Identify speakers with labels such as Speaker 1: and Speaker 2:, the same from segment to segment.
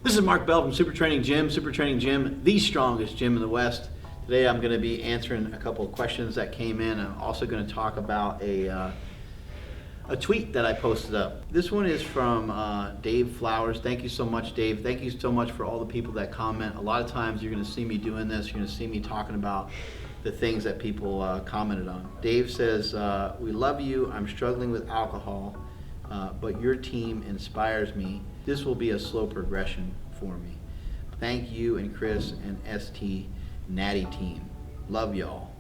Speaker 1: This is Mark Bell from SuperTraining Gym. SuperTraining Gym, the strongest gym in the West. Today I'm going to be answering a couple of questions that came in. I'm also going to talk about a tweet that I posted up. This one is from Dave Flowers. Thank you so much, Dave. Thank you so much for all the people that comment. A lot of times you're going to see me doing this. You're going to see me talking about the things that people commented on. Dave says, we love you. I'm struggling with alcohol, but your team inspires me. This will be a slow progression for me. Thank you and Chris and ST Natty team. Love y'all.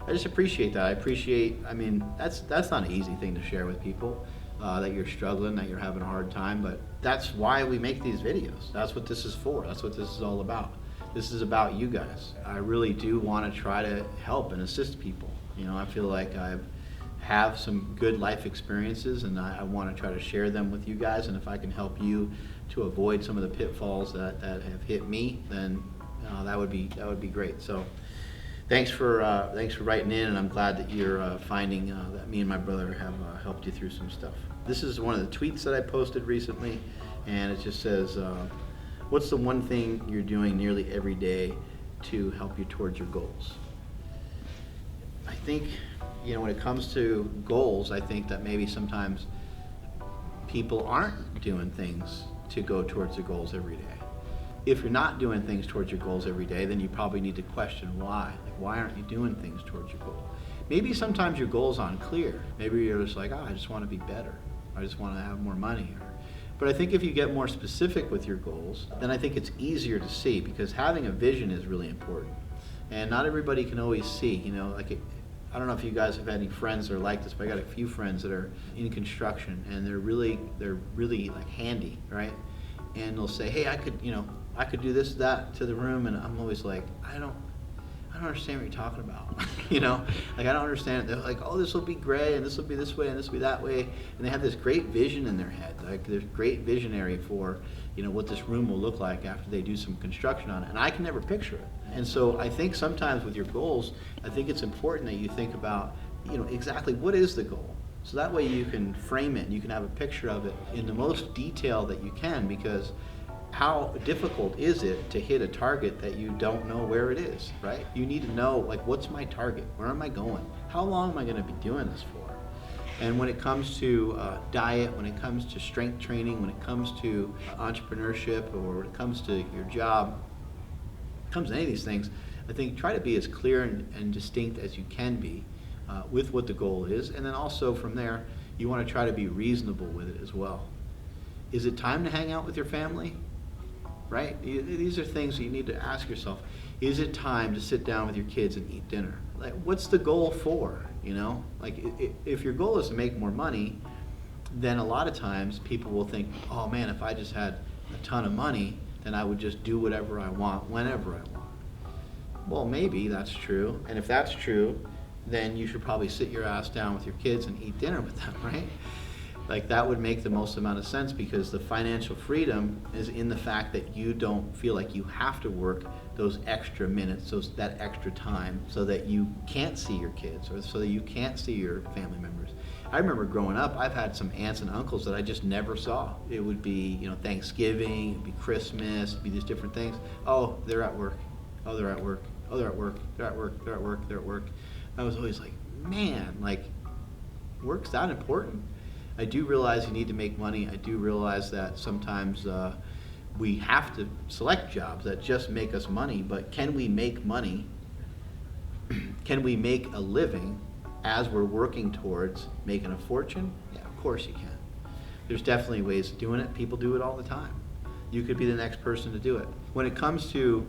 Speaker 1: I just appreciate that. I mean, that's not an easy thing to share with people, that you're struggling, that you're having a hard time, but that's why we make these videos. That's what this is for. That's what this is all about. This is about you guys. I really do want to try to help and assist people. You know, I feel like I have some good life experiences and I want to try to share them with you guys, and if I can help you to avoid some of the pitfalls that have hit me, then that would be great. So thanks for writing in, and I'm glad that you're finding that me and my brother have helped you through some stuff. This is one of the tweets that I posted recently, and it just says, what's the one thing you're doing nearly every day to help you towards your goals? I think, you know, when it comes to goals, I think that maybe sometimes people aren't doing things to go towards the goals every day. If you're not doing things towards your goals every day, then you probably need to question why. Like, why aren't you doing things towards your goal? Maybe sometimes your goals aren't clear. Maybe you're just like, I just want to be better. I just want to have more money. But I think if you get more specific with your goals, then I think it's easier to see, because having a vision is really important. And not everybody can always see, you know, like I don't know if you guys have any friends that are like this, but I got a few friends that are in construction, and they're really like handy, right? And they'll say, hey, I could do this, that to the room, and I'm always like, I don't understand what you're talking about. You know, like I don't understand it. They're like, oh, this will be gray, and this will be this way, and this will be that way, and they have this great vision in their head. Like there's great visionary for, you know, what this room will look like after they do some construction on it, and I can never picture it. And so I think sometimes with your goals, I think it's important that you think about, you know, exactly what is the goal. So that way you can frame it and you can have a picture of it in the most detail that you can, because how difficult is it to hit a target that you don't know where it is, right? You need to know, like, what's my target? Where am I going? How long am I going to be doing this for? And when it comes to diet, when it comes to strength training, when it comes to entrepreneurship, or when it comes to your job, when it comes to any of these things, I think try to be as clear and distinct as you can be with what the goal is. And then also from there, you want to try to be reasonable with it as well. Is it time to hang out with your family? Right? These are things you need to ask yourself. Is it time to sit down with your kids and eat dinner? Like, what's the goal for? You know, like if your goal is to make more money, then a lot of times people will think, oh man, if I just had a ton of money, then I would just do whatever I want, whenever I want. Well, maybe that's true. And if that's true, then you should probably sit your ass down with your kids and eat dinner with them, right? Like that would make the most amount of sense, because the financial freedom is in the fact that you don't feel like you have to work those extra minutes, that extra time, so that you can't see your kids, or so that you can't see your family members. I remember growing up, I've had some aunts and uncles that I just never saw. It would be, you know, Thanksgiving, it'd be Christmas, it'd be these different things. Oh, they're at work. Oh, they're at work. Oh, they're at work. They're at work. They're at work. They're at work. I was always like, man, like, work's that important? I do realize you need to make money. I do realize that sometimes we have to select jobs that just make us money, but can we make money? Can we make a living as we're working towards making a fortune? Yeah, of course you can. There's definitely ways of doing it. People do it all the time. You could be the next person to do it. When it comes to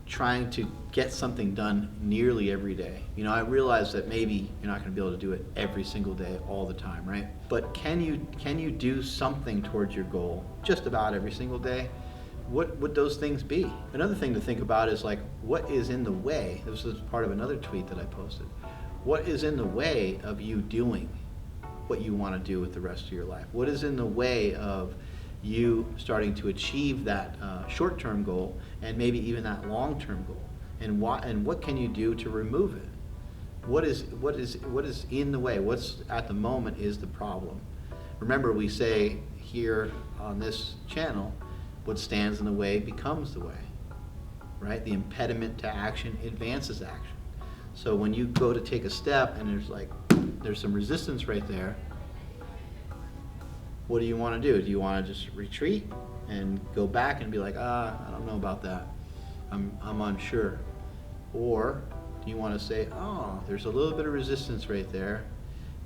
Speaker 1: trying to get something done nearly every day, you know, I realize that maybe you're not going to be able to do it every single day all the time, right? But can you do something towards your goal just about every single day? What would those things be? Another thing to think about is, like, what is in the way? This is part of another tweet that I posted. What is in the way of you doing what you want to do with the rest of your life? What is in the way of you starting to achieve that short-term goal, and maybe even that long-term goal? And what can you do to remove it? What is in the way? What's at the moment is the problem. Remember, we say here on this channel What stands in the way becomes the way, right? The impediment to action advances action. So when you go to take a step and there's some resistance right there, what do you want to do? Do you want to just retreat and go back and be like, I don't know about that, I'm unsure? Or do you want to say, oh, there's a little bit of resistance right there,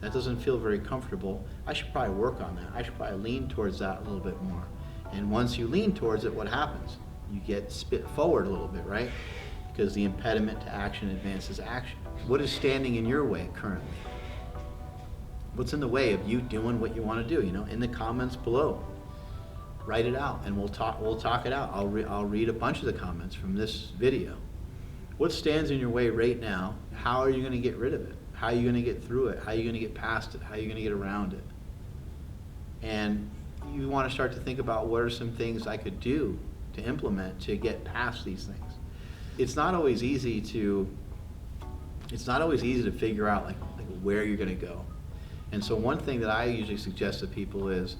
Speaker 1: that doesn't feel very comfortable, I should probably work on that, I should probably lean towards that a little bit more. And once you lean towards it, what happens? You get spit forward a little bit, right? Because the impediment to action advances action. What is standing in your way currently? What's in the way of you doing what you want to do? In the comments below, write it out, and we'll talk it out. I'll read a bunch of the comments from this video. What stands in your way right now? How are you going to get rid of it? How are you going to get through it? How are you going to get past it? How are you going to get around it? And you want to start to think about, what are some things I could do to implement to get past these things? It's not always easy to figure out like where you're going to go. And so one thing that I usually suggest to people is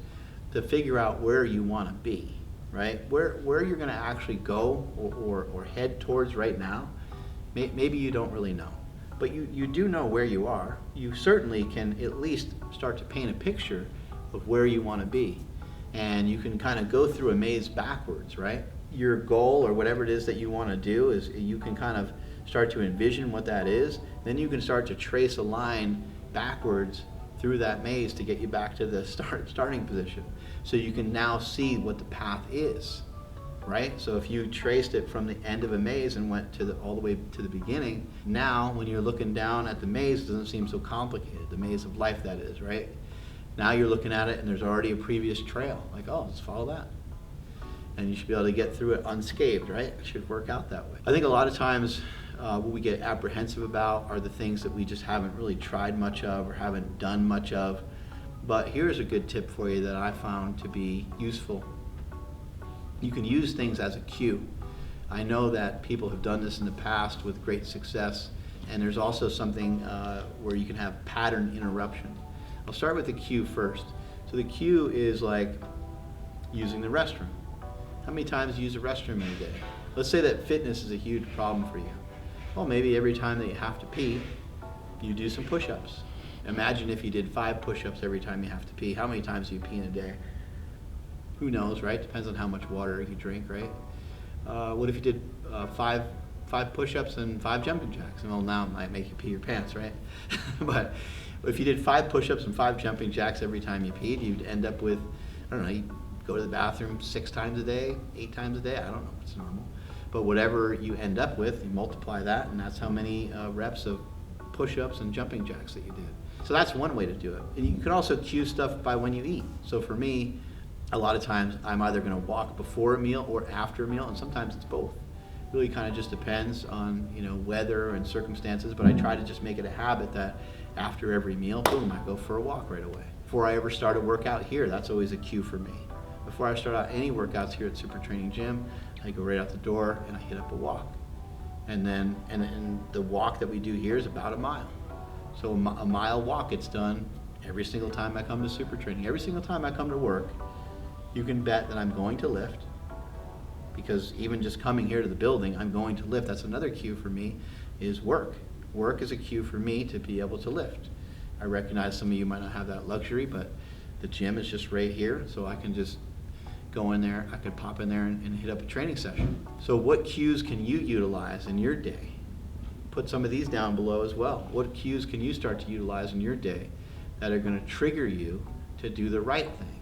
Speaker 1: to figure out where you want to be, right? Where you're going to actually go or head towards right now. Maybe you don't really know, but you do know where you are. You certainly can at least start to paint a picture of where you want to be. And you can kind of go through a maze backwards, right? Your goal or whatever it is that you want to do is you can kind of start to envision what that is. Then you can start to trace a line backwards through that maze to get you back to the starting position. So you can now see what the path is, right? So if you traced it from the end of a maze and went all the way to the beginning, now when you're looking down at the maze, it doesn't seem so complicated. The maze of life, that is, right? Now you're looking at it and there's already a previous trail. Like, oh, let's follow that. And you should be able to get through it unscathed, right? It should work out that way. I think a lot of times what we get apprehensive about are the things that we just haven't really tried much of or haven't done much of. But here's a good tip for you that I found to be useful. You can use things as a cue. I know that people have done this in the past with great success, and there's also something where you can have pattern interruption. I'll start with the cue first. So the cue is like using the restroom. How many times do you use the restroom in a day? Let's say that fitness is a huge problem for you. Well, maybe every time that you have to pee, you do some push-ups. Imagine if you did 5 push-ups every time you have to pee. How many times do you pee in a day? Who knows, right? Depends on how much water you drink, right? What if you did 5 push-ups and 5 jumping jacks? Well, now it might make you pee your pants, right? But if you did 5 push-ups and 5 jumping jacks every time you peed, you'd end up with, I don't know, you go to the bathroom 6 times a day, 8 times a day, I don't know what's normal. But whatever you end up with, you multiply that, and that's how many reps of push-ups and jumping jacks that you did. So that's one way to do it. And you can also cue stuff by when you eat. So for me, a lot of times I'm either going to walk before a meal or after a meal, and sometimes it's both. It really kind of just depends on weather and circumstances, but I try to just make it a habit that after every meal, boom, I go for a walk right away. Before I ever start a workout here, that's always a cue for me. Before I start out any workouts here at SuperTraining Gym, I go right out the door and I hit up a walk. And then the walk that we do here is about a mile. So a mile walk gets done every single time I come to SuperTraining. Every single time I come to work, you can bet that I'm going to lift, because even just coming here to the building, I'm going to lift. That's another cue for me, is work. Work is a cue for me to be able to lift. I recognize some of you might not have that luxury, but the gym is just right here, so I can just go in there, I could pop in there and hit up a training session. So what cues can you utilize in your day? Put some of these down below as well. What cues can you start to utilize in your day that are going to trigger you to do the right thing?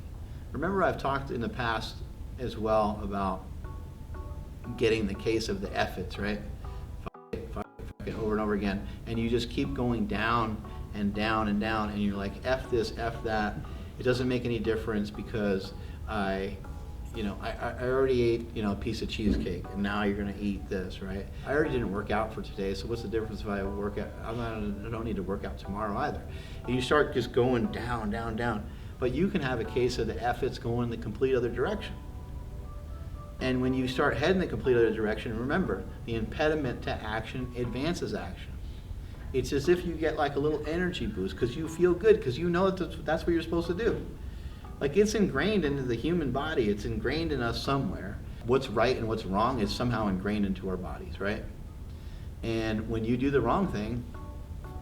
Speaker 1: Remember, I've talked in the past as well about getting the case of the F-its, right? Fuck it, over and over again. And you just keep going down and down and down, and you're like, F this, F that. It doesn't make any difference because I already ate, a piece of cheesecake, and now you're going to eat this, right? I already didn't work out for today, so what's the difference if I work out? I don't need to work out tomorrow either. And you start just going down, down, down. But you can have a case of the F-its going in the complete other direction. And when you start heading the complete other direction, remember, the impediment to action advances action. It's as if you get like a little energy boost because you feel good, because you know that's what you're supposed to do. Like, it's ingrained into the human body. It's ingrained in us somewhere. What's right and what's wrong is somehow ingrained into our bodies, right? And when you do the wrong thing,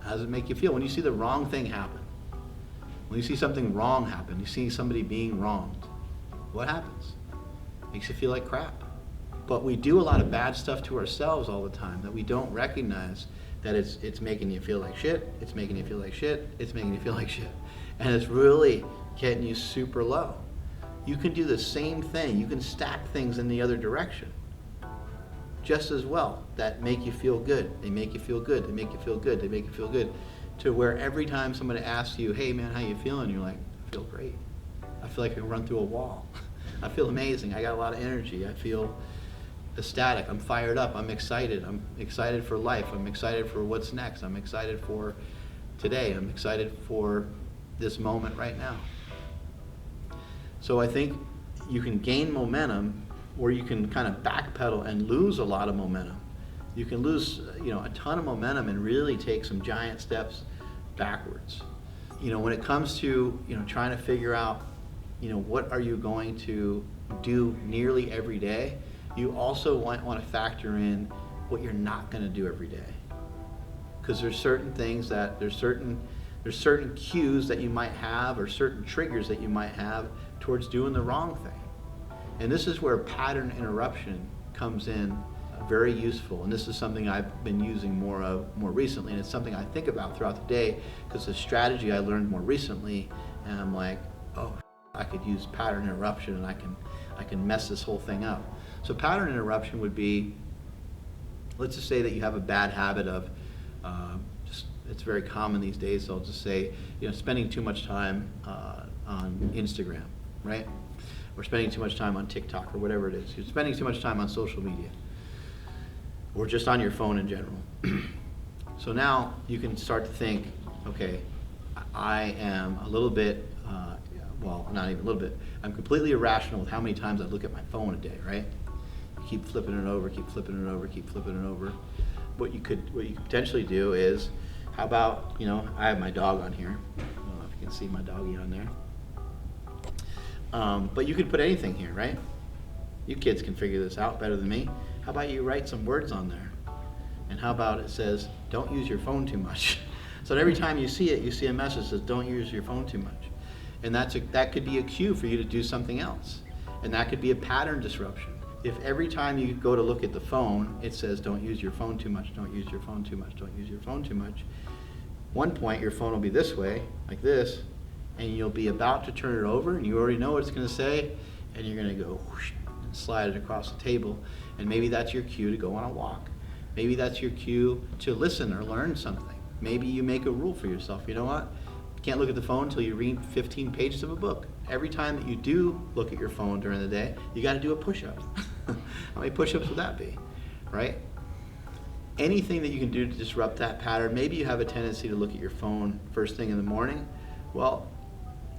Speaker 1: how does it make you feel? When you see the wrong thing happen, when you see something wrong happen, you see somebody being wronged, what happens? It makes you feel like crap. But we do a lot of bad stuff to ourselves all the time that we don't recognize that it's making you feel like shit, it's making you feel like shit, it's making you feel like shit. And it's really getting you super low. You can do the same thing. You can stack things in the other direction just as well that make you feel good. They make you feel good. They make you feel good. They make you feel good. To where every time somebody asks you, hey man, how you feeling? You're like, I feel great. I feel like I can run through a wall. I feel amazing. I got a lot of energy. I feel ecstatic. I'm fired up. I'm excited. I'm excited for life. I'm excited for what's next. I'm excited for today. I'm excited for this moment right now. So I think you can gain momentum, or you can kind of backpedal and lose a lot of momentum. You can lose, a ton of momentum and really take some giant steps backwards. When it comes to, trying to figure out, what are you going to do nearly every day, you also want to factor in what you're not going to do every day. Because there's certain things that, there's certain cues that you might have, or certain triggers that you might have towards doing the wrong thing. And this is where pattern interruption comes in very useful. And this is something I've been using more recently, and it's something I think about throughout the day, because the strategy I learned more recently, and I'm like, oh, I could use pattern interruption and I can mess this whole thing up. So pattern interruption would be, let's just say that you have a bad habit of, it's very common these days, so I'll just say, spending too much time on Instagram, right? Or spending too much time on TikTok, or whatever it is. You're spending too much time on social media, or just on your phone in general. So now you can start to think, okay, I am a little bit, well, not even a little bit, I'm completely irrational with how many times I look at my phone a day, right? You keep flipping it over, keep flipping it over, keep flipping it over. What you could potentially do is, how about, I have my dog on here. I don't know if you can see my doggy on there. But you could put anything here, right? You kids can figure this out better than me. How about you write some words on there? And how about it says, don't use your phone too much. So that every time you see it, you see a message that says, don't use your phone too much. And that could be a cue for you to do something else. And that could be a pattern disruption. If every time you go to look at the phone, it says, don't use your phone too much, don't use your phone too much, don't use your phone too much. One point, your phone will be this way, like this, and you'll be about to turn it over, and you already know what it's going to say, and you're going to go whoosh, and slide it across the table. And maybe that's your cue to go on a walk. Maybe that's your cue to listen or learn something. Maybe you make a rule for yourself. You know what? You can't look at the phone until you read 15 pages of a book. Every time that you do look at your phone during the day, you got to do a push-up. How many push-ups would that be, right? Anything that you can do to disrupt that pattern. Maybe you have a tendency to look at your phone first thing in the morning. Well,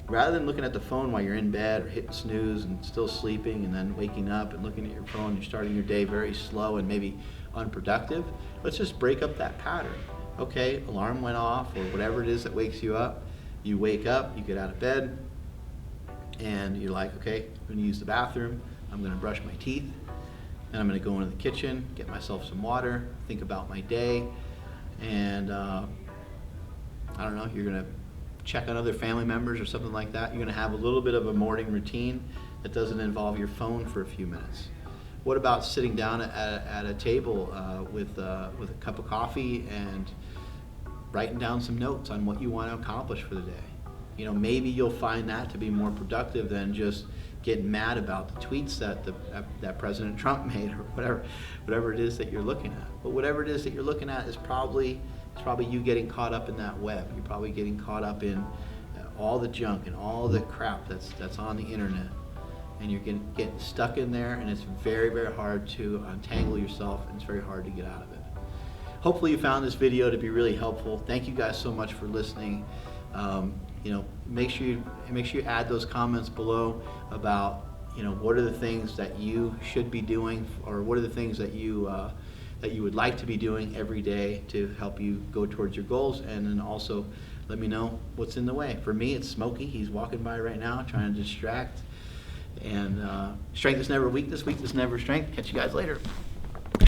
Speaker 1: rather than looking at the phone while you're in bed or hitting snooze and still sleeping and then waking up and looking at your phone, you're starting your day very slow and maybe unproductive. Let's just break up that pattern. Okay, alarm went off, or whatever it is that wakes you up. You wake up, you get out of bed, and you're like, okay, I'm going to use the bathroom, I'm going to brush my teeth, and I'm going to go into the kitchen, get myself some water, think about my day, and I don't know, you're going to check on other family members or something like that. You're going to have a little bit of a morning routine that doesn't involve your phone for a few minutes. What about sitting down at a table with a cup of coffee and writing down some notes on what you want to accomplish for the day? Maybe you'll find that to be more productive than just getting mad about the tweets that President Trump made, or whatever it is that you're looking at. But whatever it is that you're looking at is probably you getting caught up in that web. You're probably getting caught up in all the junk and all the crap that's on the internet. And you're getting stuck in there, and it's very, very hard to untangle yourself, and it's very hard to get out of it. Hopefully you found this video to be really helpful. Thank you guys so much for listening. Make sure you add those comments below about what are the things that you should be doing, or what are the things that you would like to be doing every day to help you go towards your goals. And then also let me know what's in the way. For me, it's Smokey. He's walking by right now trying to distract. And strength is never weakness, weakness never strength. Catch you guys later.